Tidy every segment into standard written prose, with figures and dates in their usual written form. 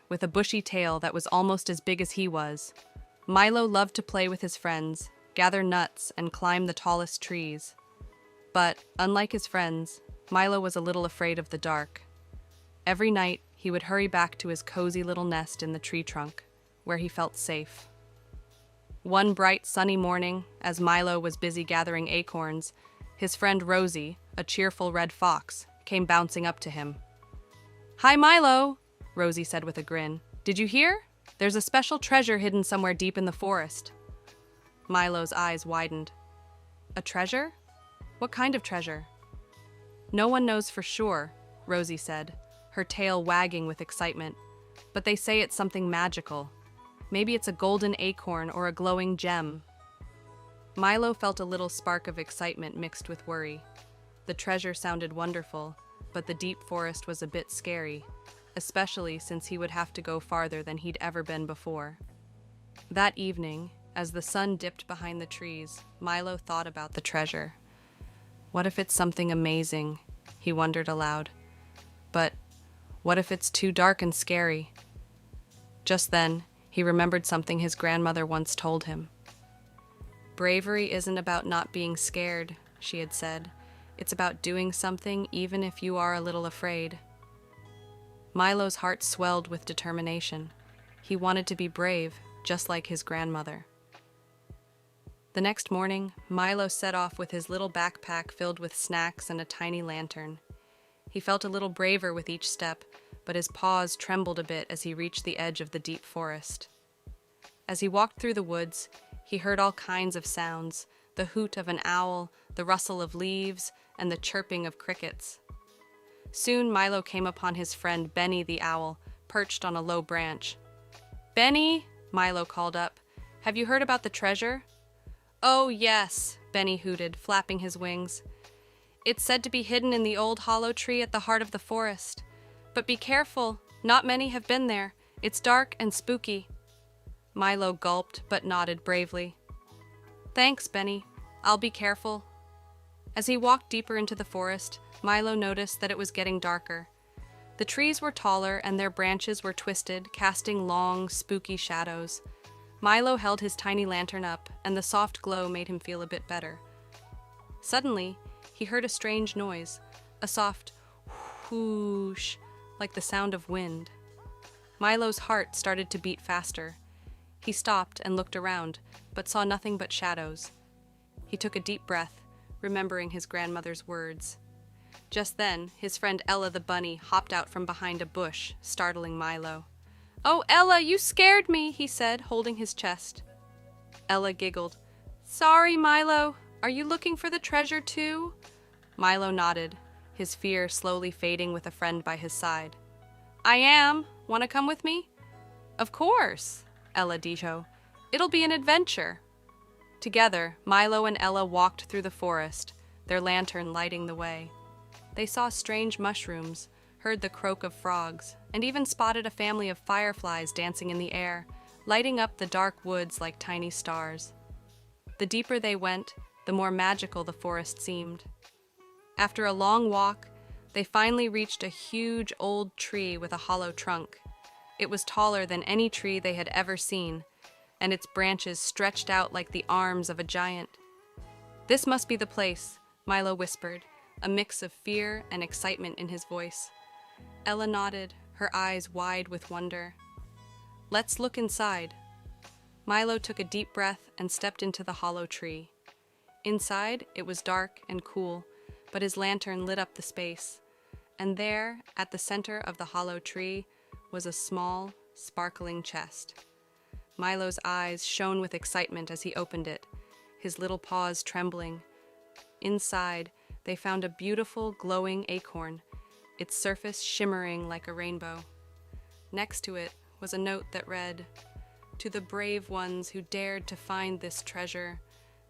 with a bushy tail that was almost as big as he was. Milo loved to play with his friends, gather nuts, and climb the tallest trees. But, unlike his friends, Milo was a little afraid of the dark. Every night, he would hurry back to his cozy little nest in the tree trunk, where he felt safe. One bright, sunny morning, as Milo was busy gathering acorns, his friend Rosie, a cheerful red fox, came bouncing up to him. "Hi, Milo," Rosie said with a grin. "Did you hear? There's a special treasure hidden somewhere deep in the forest." Milo's eyes widened. "A treasure? What kind of treasure?" "No one knows for sure," Rosie said, her tail wagging with excitement. "But they say it's something magical. Maybe it's a golden acorn or a glowing gem." Milo felt a little spark of excitement mixed with worry. The treasure sounded wonderful, but the deep forest was a bit scary, especially since he would have to go farther than he'd ever been before. That evening, as the sun dipped behind the trees, Milo thought about the treasure. What if it's something amazing? He wondered aloud. But what if it's too dark and scary? Just then, he remembered something his grandmother once told him. "Bravery isn't about not being scared," she had said. "It's about doing something even if you are a little afraid." Milo's heart swelled with determination. He wanted to be brave, just like his grandmother. The next morning, Milo set off with his little backpack filled with snacks and a tiny lantern. He felt a little braver with each step, but his paws trembled a bit as he reached the edge of the deep forest. As he walked through the woods, he heard all kinds of sounds, the hoot of an owl, the rustle of leaves, and the chirping of crickets. Soon Milo came upon his friend Benny the owl, perched on a low branch. "Benny," Milo called up, "have you heard about the treasure?" "Oh, yes," Benny hooted, flapping his wings. "It's said to be hidden in the old hollow tree at the heart of the forest. But be careful, not many have been there. It's dark and spooky." Milo gulped but nodded bravely. "Thanks, Benny. I'll be careful." As he walked deeper into the forest, Milo noticed that it was getting darker. The trees were taller and their branches were twisted, casting long, spooky shadows. Milo held his tiny lantern up, and the soft glow made him feel a bit better. Suddenly, he heard a strange noise, a soft whoosh, like the sound of wind. Milo's heart started to beat faster. He stopped and looked around, but saw nothing but shadows. He took a deep breath, remembering his grandmother's words. Just then, his friend Ella the bunny hopped out from behind a bush, startling Milo. "Oh, Ella, you scared me," he said, holding his chest. Ella giggled. "Sorry, Milo. Are you looking for the treasure too?" Milo nodded, his fear slowly fading with a friend by his side. "I am. Want to come with me?" "Of course," Ella ditto. "It'll be an adventure." Together, Milo and Ella walked through the forest, their lantern lighting the way. They saw strange mushrooms, heard the croak of frogs, and even spotted a family of fireflies dancing in the air, lighting up the dark woods like tiny stars. The deeper they went, the more magical the forest seemed. After a long walk, they finally reached a huge old tree with a hollow trunk. It was taller than any tree they had ever seen, and its branches stretched out like the arms of a giant. "This must be the place," Milo whispered, a mix of fear and excitement in his voice. Ella nodded, her eyes wide with wonder. "Let's look inside." Milo took a deep breath and stepped into the hollow tree. Inside, it was dark and cool, but his lantern lit up the space. And there, at the center of the hollow tree, was a small, sparkling chest. Milo's eyes shone with excitement as he opened it, his little paws trembling. Inside, they found a beautiful, glowing acorn, its surface shimmering like a rainbow. Next to it was a note that read, "To the brave ones who dared to find this treasure,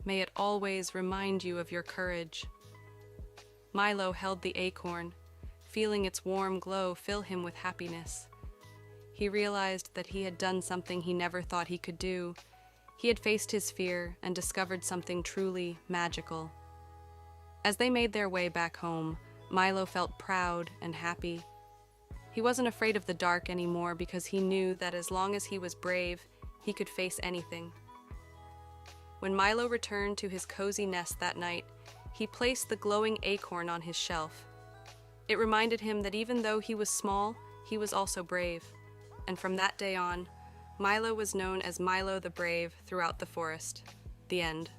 may it always remind you of your courage." Milo held the acorn, feeling its warm glow fill him with happiness. He realized that he had done something he never thought he could do. He had faced his fear and discovered something truly magical. As they made their way back home, Milo felt proud and happy. He wasn't afraid of the dark anymore because he knew that as long as he was brave, he could face anything. When Milo returned to his cozy nest that night, he placed the glowing acorn on his shelf. It reminded him that even though he was small, he was also brave. And from that day on, Milo was known as Milo the Brave throughout the forest. The end.